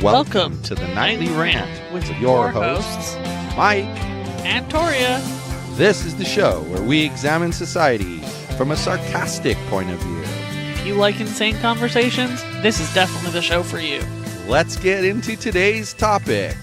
Welcome to the Nightly Rant with your hosts, Mike and Torya. This is the show where we examine society from a sarcastic point of view. If you like insane conversations, this is definitely the show for you. Let's get into today's topic.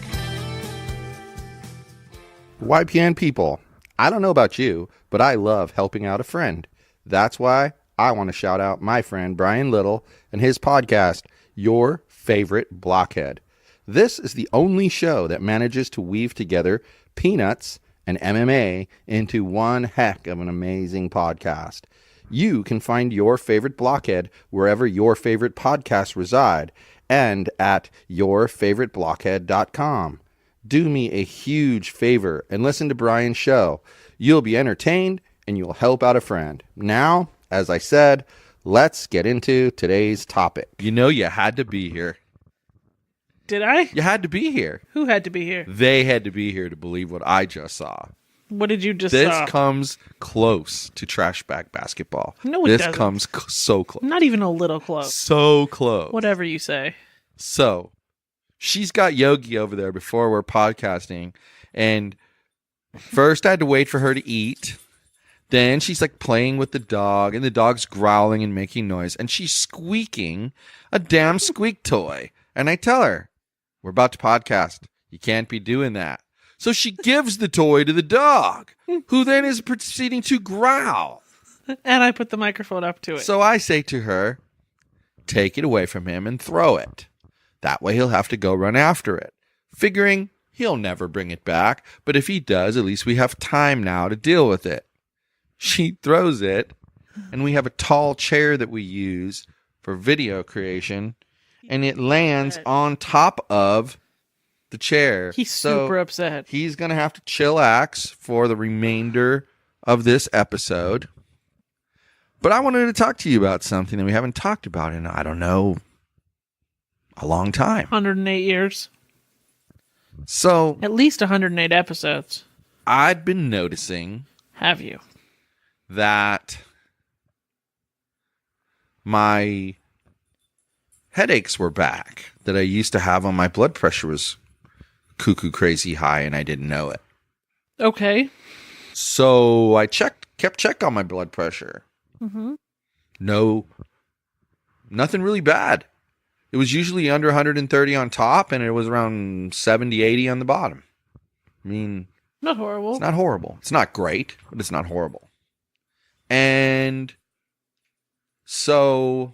YPN people, I don't know about you, but I love helping out a friend. That's why I want to shout out my friend Brian Little and his podcast, Your Favorite Blockhead. This is the only show that manages to weave together peanuts and MMA into one heck of an amazing podcast. You can find Your Favorite Blockhead wherever your favorite podcasts reside and at yourfavoriteblockhead.com. Do me a huge favor and listen to Brian's show. You'll be entertained and you'll help out a friend. Now, as I said, let's get into today's topic. You know you had to be here. Did I? You had to be here. Who had to be here? They had to be here to believe what I just saw. What did you just This saw? comes close to trash bag basketball. No, it this doesn't. comes so close. Not even a little close. So close. Whatever you say. So, she's got Yogi over there before we're podcasting. And first I had to wait for her to eat. Then she's like playing with the dog. And the dog's growling and making noise. And she's squeaking a damn squeak toy. And I tell her, we're about to podcast. You can't be doing that. So she gives the toy to the dog, who then is proceeding to growl. And I put the microphone up to it. So I say to her, take it away from him and throw it. That way he'll have to go run after it. Figuring he'll never bring it back, but if he does, at least we have time now to deal with it. She throws it, and we have a tall chair that we use for video creation, and it lands on top of the chair. He's super upset. He's going to have to chillax for the remainder of this episode. But I wanted to talk to you about something that we haven't talked about in, I don't know, a long time. 108 years. So, At least 108 episodes. I'd been noticing Have you? that my headaches were back that I used to have when my blood pressure was cuckoo crazy high and I didn't know it. Okay. So I kept check on my blood pressure. Mm-hmm. No, nothing really bad. It was usually under 130 on top and it was around 70, 80 on the bottom. I mean, Not horrible. it's not horrible. It's not great, but it's not horrible. And so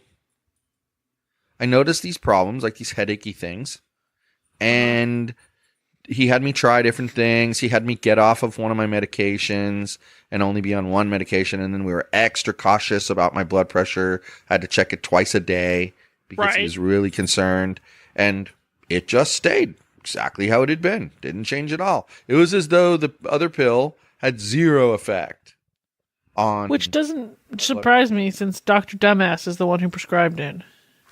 I noticed these problems, like these headachy things, and he had me try different things. He had me get off of one of my medications and only be on one medication, and then we were extra cautious about my blood pressure. I had to check it twice a day because he was really concerned, and it just stayed exactly how it had been. Didn't change at all. It was as though the other pill had zero effect on... Which doesn't surprise me since Dr. Dumbass is the one who prescribed it.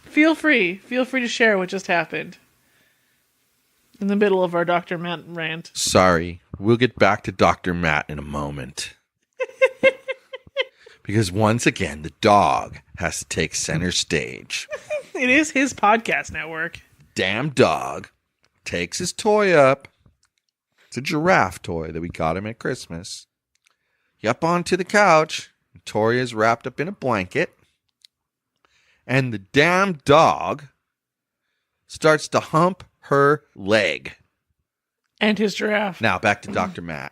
Feel free to share what just happened. In the middle of our Dr. Matt rant. Sorry, we'll get back to Dr. Matt in a moment. Because once again, the dog has to take center stage. It is his podcast network. Damn dog takes his toy up. It's a giraffe toy that we got him at Christmas. Up onto the couch. Torya's wrapped up in a blanket. And the damn dog starts to hump her leg. And his giraffe. Now, back to Dr. Matt.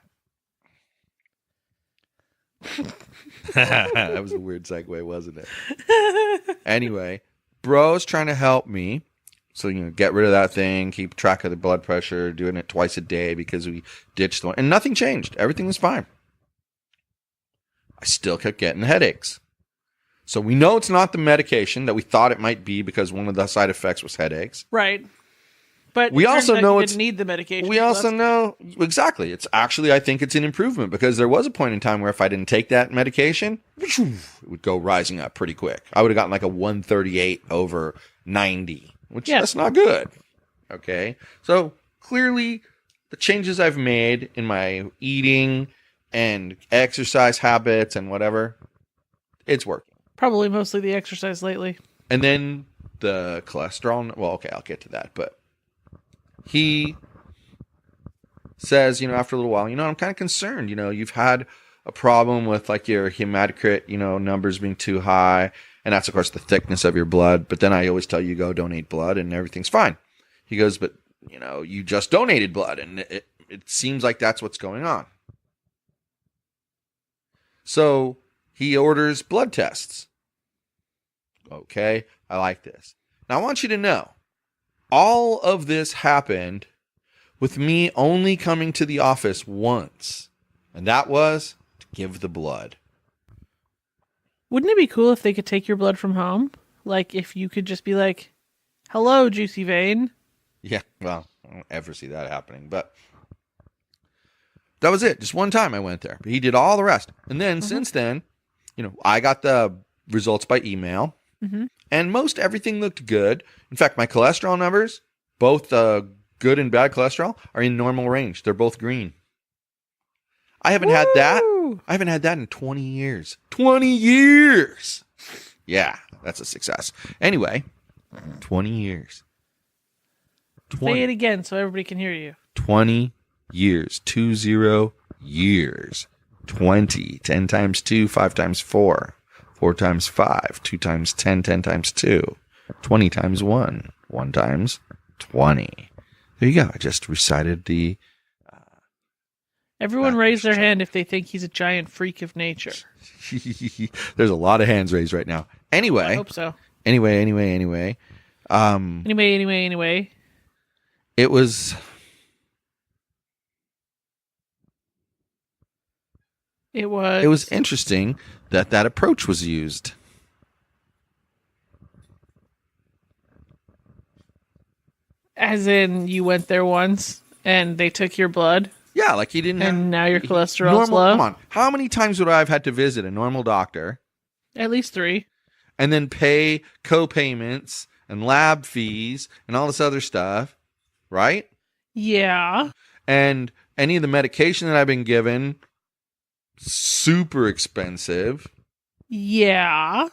That was a weird segue, wasn't it? Anyway, bro's trying to help me. So, get rid of that thing, keep track of the blood pressure, doing it twice a day because we ditched the one. And nothing changed. Everything was fine. I still kept getting headaches. So we know it's not the medication that we thought it might be because one of the side effects was headaches. Right. But we also know you didn't need the medication. We also know exactly. It's actually, I think it's an improvement because there was a point in time where if I didn't take that medication, it would go rising up pretty quick. I would have gotten like a 138 over 90, which that's not good. Okay. So clearly the changes I've made in my eating and exercise habits and whatever, it's working. Probably mostly the exercise lately. And then the cholesterol. Well, okay, I'll get to that. But he says, after a little while, I'm kind of concerned. You've had a problem with like your hematocrit, numbers being too high. And that's, of course, the thickness of your blood. But then I always tell you, go donate blood and everything's fine. He goes, but, you just donated blood. And it seems like that's what's going on. So he orders blood tests. Okay, I like this. Now I want you to know, all of this happened with me only coming to the office once. And that was to give the blood. Wouldn't it be cool if they could take your blood from home? Like, if you could just be like, hello, juicy vein. Yeah, well, I don't ever see that happening. But that was it. Just one time I went there. But he did all the rest. And then, since then, I got the results by email. Mm-hmm. And most everything looked good. In fact, my cholesterol numbers, both good and bad cholesterol, are in normal range. They're both green. I haven't had that. I haven't had that in 20 years. 20 years! Yeah, that's a success. Anyway, 20 years. 20. Say it again so everybody can hear you. 20 years. 20 years. 20. 10 times 2, 5 times 4. 4 times 5. 2 times 10, 10 times 2. 20 times 1. 1 times 20. There you go. I just recited the... Everyone raise their hand if they think he's a giant freak of nature. There's a lot of hands raised right now. Anyway. I hope so. Anyway. Anyway. It was... It was... It was interesting that approach was used. As in, you went there once, and they took your blood? Yeah, like he didn't have... And now your cholesterol's low? Come on. How many times would I have had to visit a normal doctor? At least 3. And then pay co-payments and lab fees and all this other stuff, right? Yeah. And any of the medication that I've been given, super expensive. Yeah.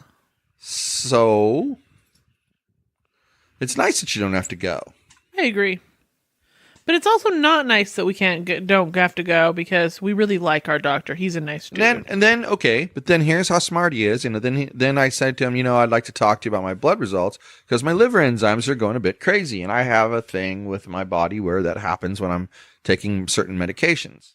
So, it's nice that you don't have to go. I agree. But it's also not nice that we don't have to go because we really like our doctor. He's a nice dude. And then okay, but then here's how smart he is. Then I said to him, I'd like to talk to you about my blood results because my liver enzymes are going a bit crazy, and I have a thing with my body where that happens when I'm taking certain medications.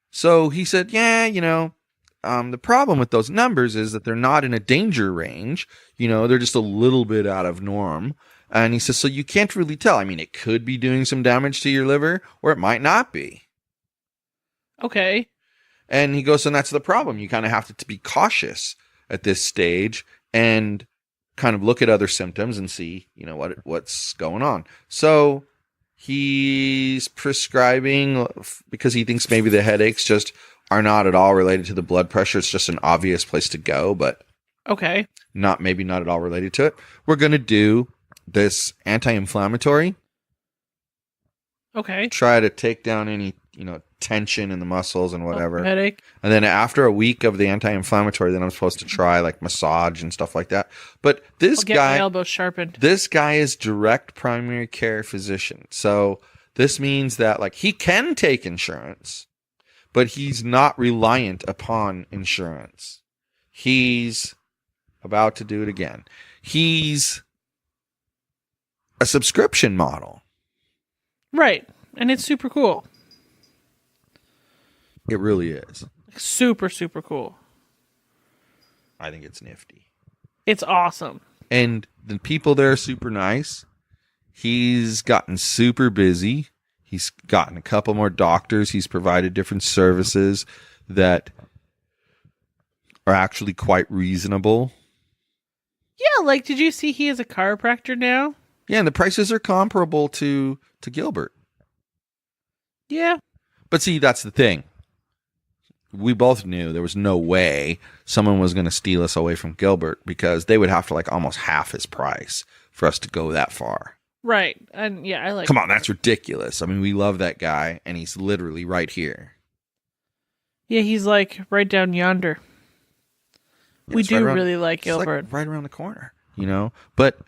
So he said, yeah, the problem with those numbers is that they're not in a danger range. They're just a little bit out of norm. And he says, so you can't really tell. I mean, it could be doing some damage to your liver, or it might not be. Okay. And he goes, and that's the problem. You kind of have to be cautious at this stage and kind of look at other symptoms and see, what's going on. So he's prescribing because he thinks maybe the headaches just are not at all related to the blood pressure. It's just an obvious place to go, but okay, not at all related to it. We're going to do this anti-inflammatory. Okay. Try to take down any, tension in the muscles and whatever. Headache. And then after a week of the anti-inflammatory, then I'm supposed to try like massage and stuff like that. But this I'll get guy, my elbow sharpened. This guy is direct primary care physician. So this means that like he can take insurance, but he's not reliant upon insurance. He's about to do it again. He's a subscription model. Right. And it's super cool. It really is. Super, super cool. I think it's nifty. It's awesome. And the people there are super nice. He's gotten super busy. He's gotten a couple more doctors. He's provided different services that are actually quite reasonable. Yeah, like, did you see he is a chiropractor now? Yeah, and the prices are comparable to Gilbert. Yeah. But see, that's the thing. We both knew there was no way someone was going to steal us away from Gilbert because they would have to like almost half his price for us to go that far. Right. And yeah, I like Come on, that's ridiculous. I mean, we love that guy and he's literally right here. Yeah, he's like right down yonder. Yeah, we do right around, really like Gilbert. like right around the corner, But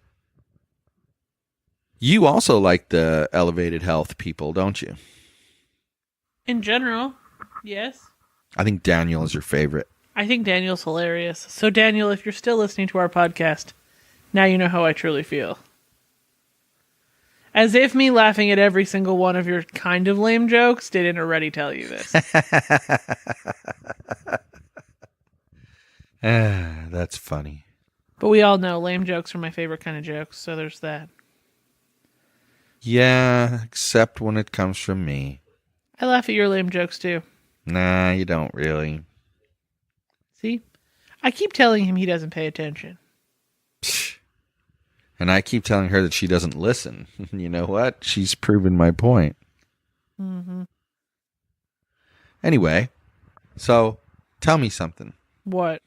You also like the elevated health people, don't you? In general, yes. I think Daniel is your favorite. I think Daniel's hilarious. So, Daniel, if you're still listening to our podcast, now you know how I truly feel. As if me laughing at every single one of your kind of lame jokes didn't already tell you this. That's funny. But we all know lame jokes are my favorite kind of jokes, so there's that. Yeah, except when it comes from me. I laugh at your lame jokes too. Nah, you don't really. See? I keep telling him he doesn't pay attention. And I keep telling her that she doesn't listen. You know what? She's proven my point. Mm-hmm. Anyway, so tell me something. What?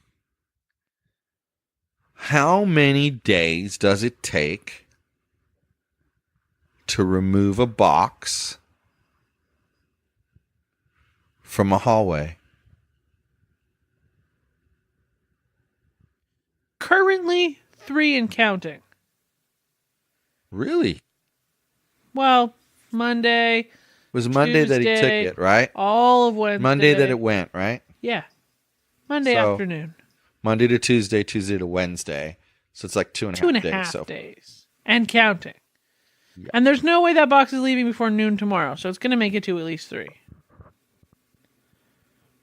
How many days does it take to remove a box from a hallway? Currently, 3 and counting. Really? Well, Monday. It was Monday that he took Tuesday, it, right? All of Wednesday. Monday that it went, right? Yeah. Monday afternoon. Monday to Tuesday, Tuesday to Wednesday. So it's like 2.5 days. Days. And counting. Yeah. And there's no way that box is leaving before noon tomorrow, so it's going to make it to at least 3.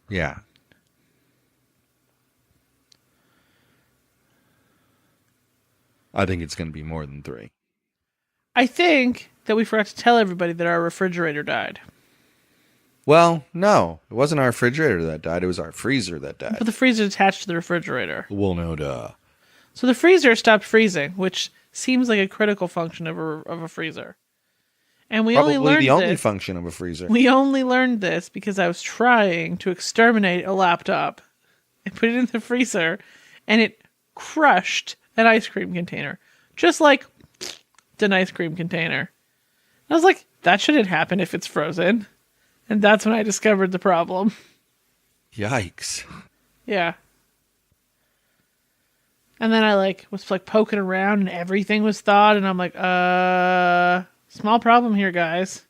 Yeah. I think it's going to be more than 3. I think that we forgot to tell everybody that our refrigerator died. Well, no. It wasn't our refrigerator that died. It was our freezer that died. But the freezer is attached to the refrigerator. Well, no, duh. So the freezer stopped freezing, which seems like a critical function of a freezer. And we Probably only learned the only this, function of a freezer. We only learned this because I was trying to exterminate a laptop and put it in the freezer, and it crushed an ice cream container. Just like an ice cream container. And I was like, that shouldn't happen if it's frozen. And that's when I discovered the problem. Yikes. Yeah. And then I was poking around and everything was thawed, and I'm like, small problem here, guys.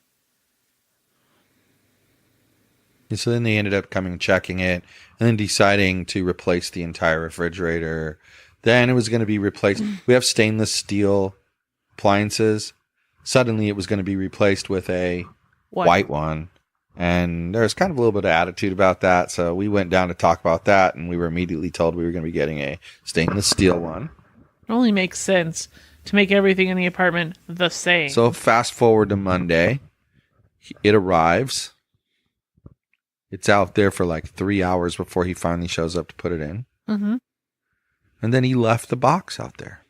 And so then they ended up coming, checking it, and then deciding to replace the entire refrigerator. Then it was going to be replaced. We have stainless steel appliances. Suddenly it was going to be replaced with a white one. And there's kind of a little bit of attitude about that. So we went down to talk about that, and we were immediately told we were going to be getting a stainless steel one. It only makes sense to make everything in the apartment the same. So fast forward to Monday. It arrives. It's out there for like 3 hours before he finally shows up to put it in. Mm-hmm. And then he left the box out there.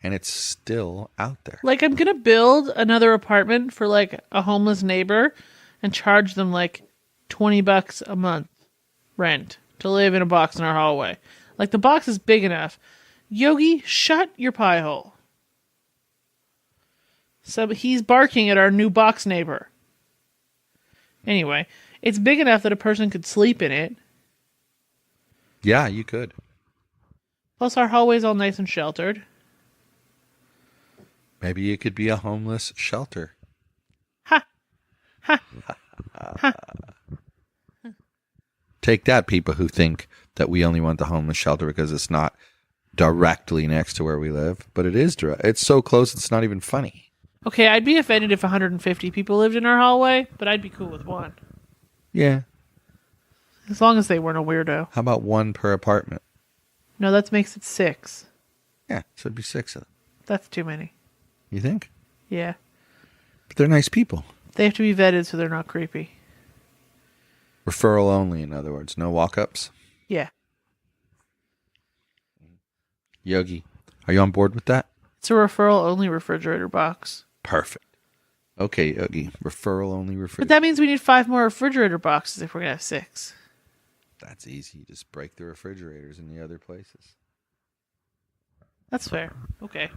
And it's still out there. I'm going to build another apartment for a homeless neighbor and charge them $20 a month rent to live in a box in our hallway. The box is big enough. Yogi, shut your pie hole. So he's barking at our new box neighbor. Anyway, it's big enough that a person could sleep in it. Yeah, you could. Plus our hallway's all nice and sheltered. Maybe it could be a homeless shelter. Ha! Ha! Ha! Take that, people who think that we only want the homeless shelter because it's not directly next to where we live. But it is direct. It's so close, it's not even funny. Okay, I'd be offended if 150 people lived in our hallway, but I'd be cool with 1. Yeah. As long as they weren't a weirdo. How about 1 per apartment? No, that makes it 6. Yeah, so it'd be 6 of them. That's too many. You think? Yeah. But they're nice people. They have to be vetted so they're not creepy. Referral only, in other words. No walk-ups. Yeah. Yogi, are you on board with that? It's a referral-only refrigerator box. Perfect. Okay, Yogi. Referral only refrigerator. But that means we need 5 more refrigerator boxes if we're going to have 6. That's easy. You just break the refrigerators in the other places. That's fair. Okay.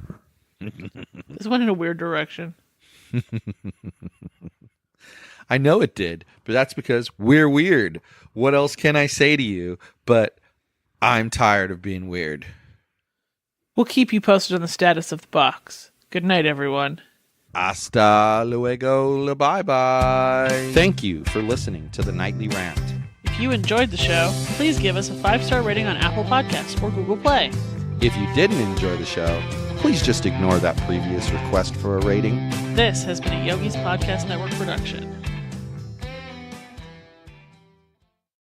This went in a weird direction. I know it did, but that's because we're weird. What else can I say to you? But I'm tired of being weird. We'll keep you posted on the status of the box. Good night, everyone. Hasta luego, bye-bye. Thank you for listening to the Nightly Rant. If you enjoyed the show, please give us a 5-star rating on Apple Podcasts or Google Play. If you didn't enjoy the show, please just ignore that previous request for a rating. This has been a Yogi's Podcast Network production.